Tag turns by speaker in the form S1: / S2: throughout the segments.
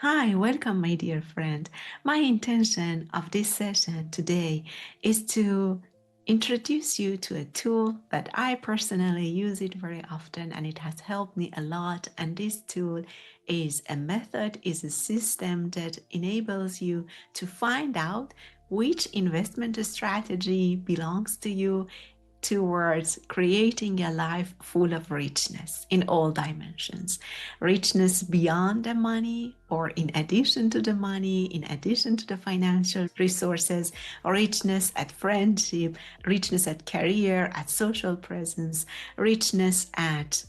S1: Hi, welcome, my dear friend. My intention of this session today is to introduce you to a tool that I personally use it very often and it has helped me a lot. And this tool is a method, is a system that enables you to find out which investment strategy belongs to you towards creating a life full of richness in all dimensions. Richness beyond the money, or in addition to the money, in addition to the financial resources, richness at friendship, richness at career, at social presence, richness at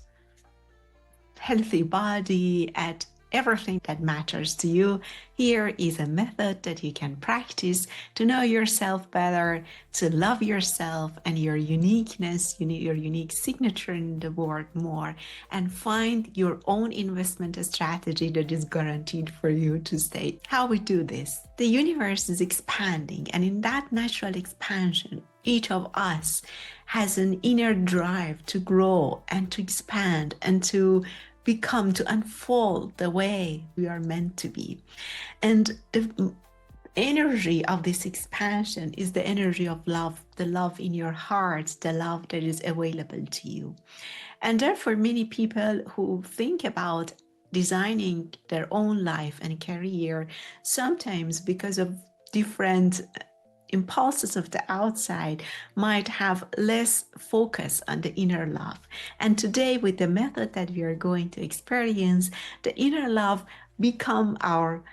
S1: healthy body, at everything that matters to you. Here is a method that you can practice to know yourself better, to love yourself and your uniqueness, your unique signature in the world more, and find your own investment strategy that is guaranteed for you to stay. How we do this? The universe is expanding, and in that natural expansion, each of us has an inner drive to grow and to expand and to to unfold the way we are meant to be. And the energy of this expansion is the energy of love, the love in your heart, the love that is available to you. And therefore, many people who think about designing their own life and career, sometimes because of different impulses of the outside, might have less focus on the inner love. And today, with the method that we are going to experience, the inner love become our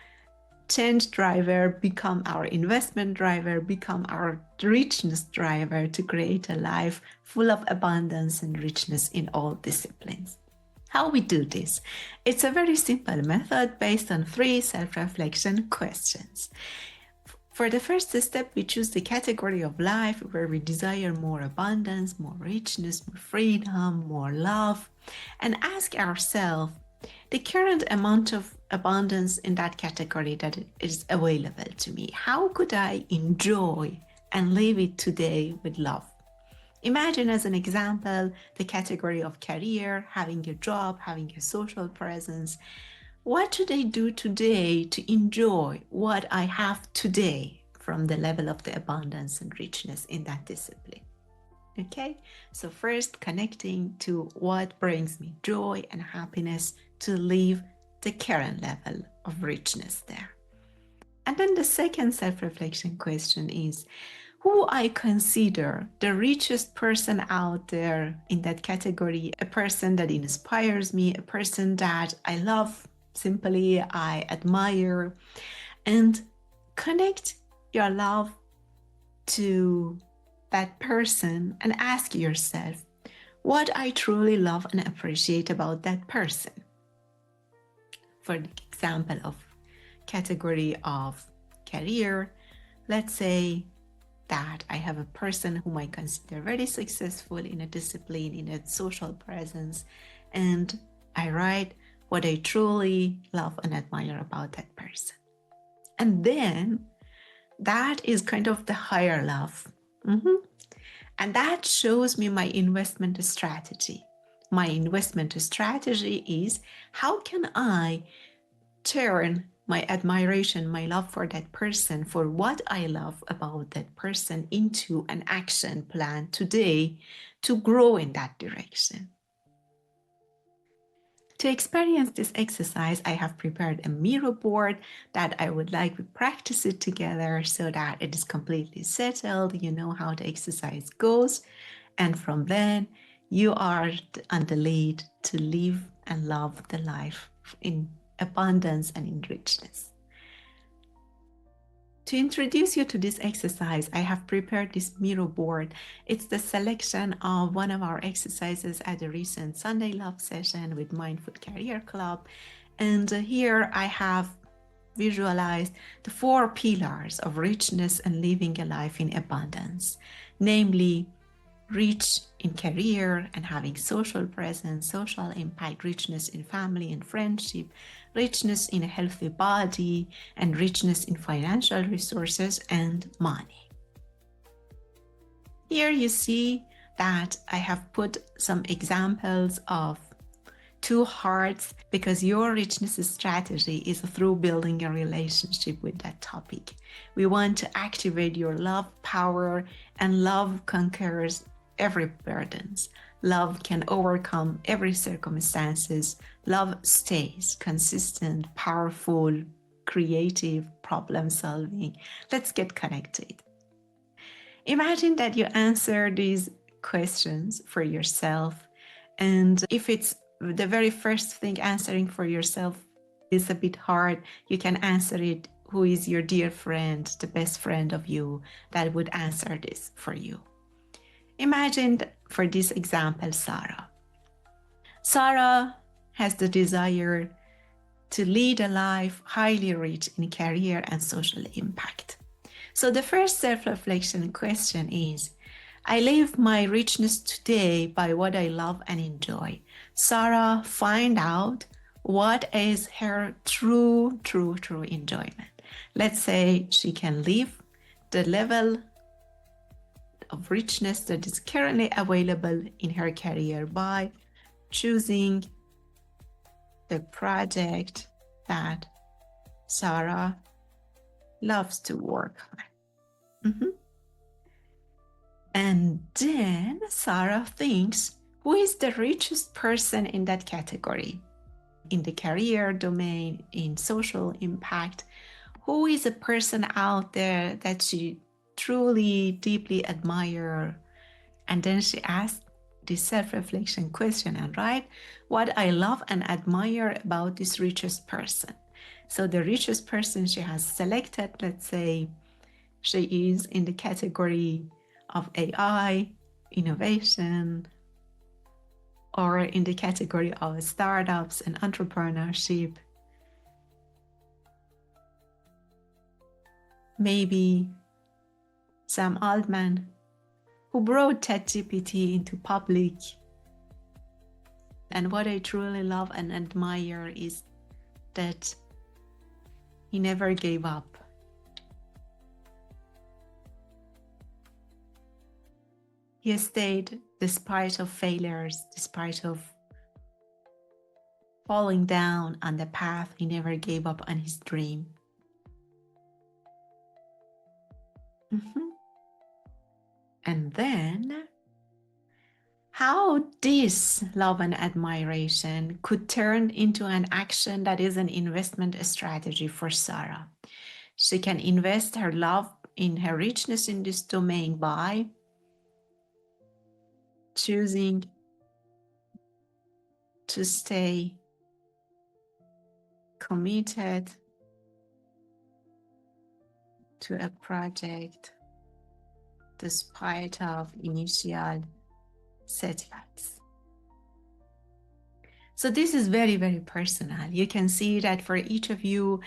S1: change driver, become our investment driver, become our richness driver to create a life full of abundance and richness in all disciplines. How we do this? It's a very simple method based on 3 self-reflection questions. For the first step, we choose the category of life where we desire more abundance, more richness, more freedom, more love, and ask ourselves the current amount of abundance in that category that is available to me. How could I enjoy and live it today with love? Imagine, as an example, the category of career, having a job, having a social presence. What should I do today to enjoy what I have today from the level of the abundance and richness in that discipline? Okay, so first connecting to what brings me joy and happiness to live the current level of richness there. And then the second self-reflection question is, who I consider the richest person out there in that category, a person that inspires me, a person that I love, simply I admire, and connect your love to that person and ask yourself what I truly love and appreciate about that person. For the example of category of career, let's say that I have a person whom I consider very successful in a discipline, in a social presence, and I write what I truly love and admire about that person. And then that is kind of the higher love. And that shows me my investment strategy. My investment strategy is, how can I turn my admiration, my love for that person, for what I love about that person, into an action plan today to grow in that direction. To experience this exercise, I have prepared a mirror board that I would like to practice it together so that it is completely settled. You know how the exercise goes. And from then, you are on the lead to live and love the life in abundance and in richness. To introduce you to this exercise, I have prepared this mirror board. It's the selection of one of our exercises at the recent Sunday Love session with Mindful Career Club. And here I have visualized the 4 pillars of richness and living a life in abundance, namely rich in career and having social presence, social impact, richness in family and friendship, richness in a healthy body, and richness in financial resources and money. Here you see that I have put some examples of two hearts because your richness strategy is through building a relationship with that topic. We want to activate your love power, and love conquers every burdens. Love can overcome every circumstances. Love stays consistent, powerful, creative, problem solving. Let's get connected. Imagine that you answer these questions for yourself. And if it's the very first thing answering for yourself is a bit hard, you can answer it. Who is your dear friend, the best friend of you that would answer this for you? Imagine, for this example, Sarah. Sarah has the desire to lead a life highly rich in career and social impact. So the first self-reflection question is, I live my richness today by what I love and enjoy. Sarah, find out what is her true enjoyment. Let's say she can live the level of richness that is currently available in her career by choosing the project that Sarah loves to work on. And then Sarah thinks, who is the richest person in that category? In the career domain, in social impact, who is a person out there that she truly, deeply admire? And then she asks this self-reflection question and write what I love and admire about this richest person. So the richest person she has selected, let's say she is in the category of AI, innovation, or in the category of startups and entrepreneurship. Maybe Sam Altman, who brought ChatGPT into public. And what I truly love and admire is that he never gave up. He stayed despite of failures, despite of falling down on the path. He never gave up on his dream. And then how this love and admiration could turn into an action that is an investment strategy for Sarah. She can invest her love in her richness in this domain by choosing to stay committed to a project despite of initial setbacks. So this is very, very personal. You can see that for each of you,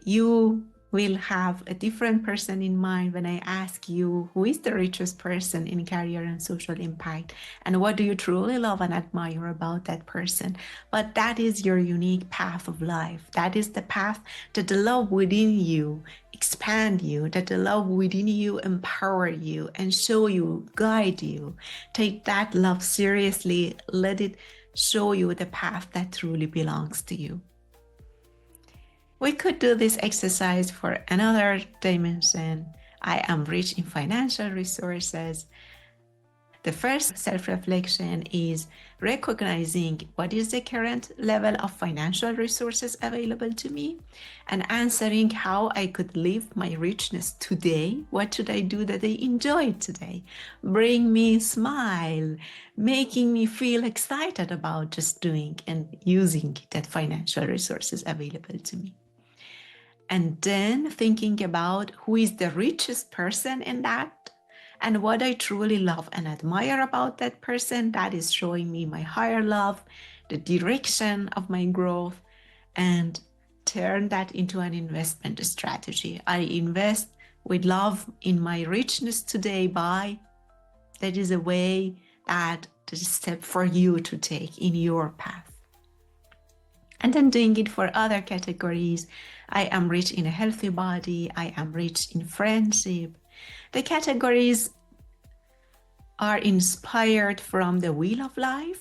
S1: you will have a different person in mind when I ask you who is the richest person in career and social impact, and what do you truly love and admire about that person. But that is your unique path of life. That is the path that the love within you expand you, that the love within you empower you and show you, guide you. Take that love seriously. Let it show you the path that truly belongs to you. We could do this exercise for another dimension. I am rich in financial resources. The first self-reflection is recognizing what is the current level of financial resources available to me and answering how I could live my richness today. What should I do that I enjoy today? Bring me smile, making me feel excited about just doing and using that financial resources available to me. And then thinking about who is the richest person in that and what I truly love and admire about that person. That is showing me my higher love, the direction of my growth, and turn that into an investment strategy. I invest with love in my richness today by, that is a way that is a step for you to take in your path. And then doing it for other categories. I am rich in a healthy body. I am rich in friendship. The categories are inspired from the wheel of life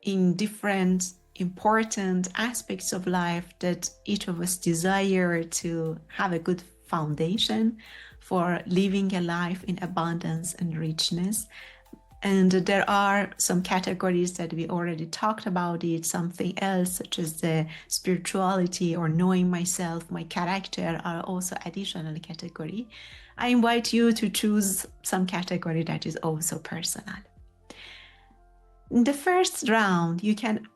S1: in different important aspects of life that each of us desire to have a good foundation for living a life in abundance and richness. And there are some categories that we already talked about it, something else such as the spirituality or knowing myself, my character are also additional category. I invite you to choose some category that is also personal. In the first round, you can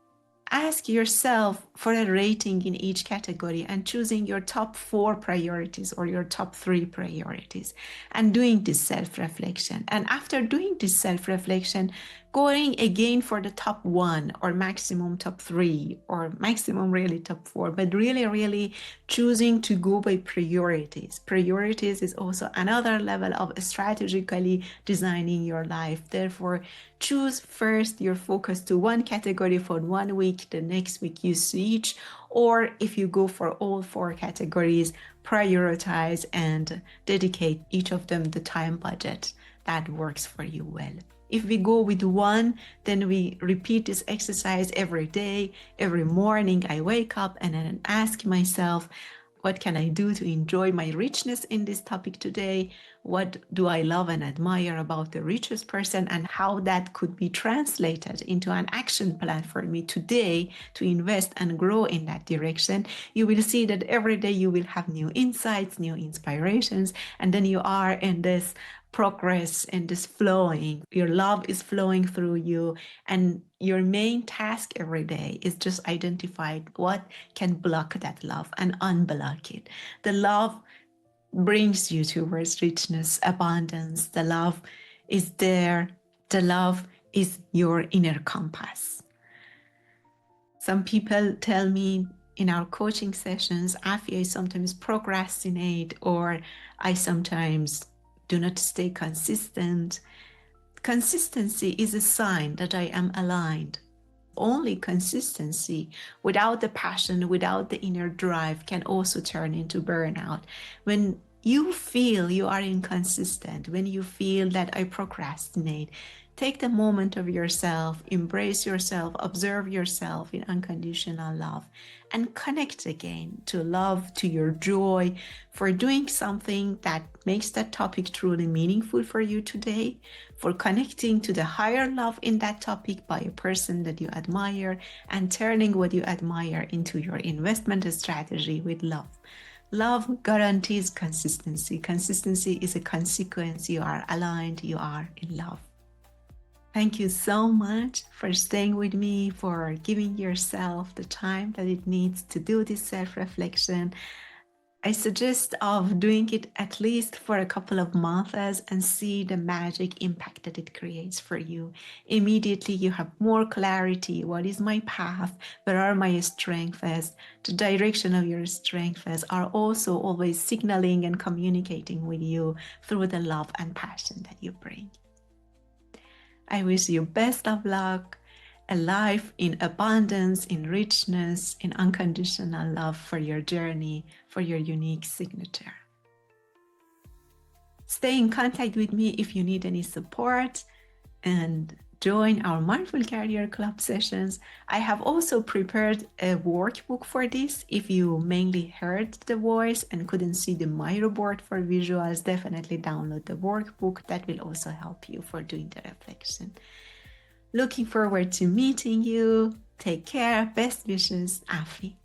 S1: ask yourself for a rating in each category and choosing your top 4 priorities or your top 3 priorities and doing this self-reflection. And after doing this self-reflection, going again for the top 1 or maximum top 3 or maximum really top 4, but really choosing to go by priorities. Priorities is also another level of strategically designing your life. Therefore, choose first your focus to one category for 1 week, the next week you switch, or if you go for all 4 categories, prioritize and dedicate each of them the time budget that works for you well. If we go with one, then we repeat this exercise every day. Every morning I wake up and then ask myself, what can I do to enjoy my richness in this topic today? What do I love and admire about the richest person, and how that could be translated into an action plan for me today to invest and grow in that direction? You will see that every day you will have new insights, new inspirations, and then you are in this progress and this flowing. Your love is flowing through you, and your main task every day is just identify what can block that love and unblock it. The love brings you towards richness, abundance. The love is there. The love is your inner compass. Some people tell me in our coaching sessions, Afia, I sometimes procrastinate, or I sometimes do not stay consistent. Consistency is a sign that I am aligned. Only consistency without the passion, without the inner drive, can also turn into burnout. When you feel you are inconsistent, when you feel that I procrastinate, take the moment of yourself, embrace yourself, observe yourself in unconditional love, and connect again to love, to your joy for doing something that makes that topic truly meaningful for you today, for connecting to the higher love in that topic by a person that you admire, and turning what you admire into your investment strategy with love. Love guarantees consistency. Consistency is a consequence. You are aligned, you are in love. Thank you so much for staying with me, for giving yourself the time that it needs to do this self-reflection. I suggest of doing it at least for a couple of months and see the magic impact that it creates for you. Immediately you have more clarity. What is my path? Where are my strengths? The direction of your strengths are also always signaling and communicating with you through the love and passion that you bring. I wish you best of luck, a life in abundance, in richness, in unconditional love for your journey, for your unique signature. Stay in contact with me if you need any support, and join our Mindful Career Club sessions. I have also prepared a workbook for this. If you mainly heard the voice and couldn't see the Miro board for visuals, definitely download the workbook. That will also help you for doing the reflection. Looking forward to meeting you. Take care. Best wishes, Afi.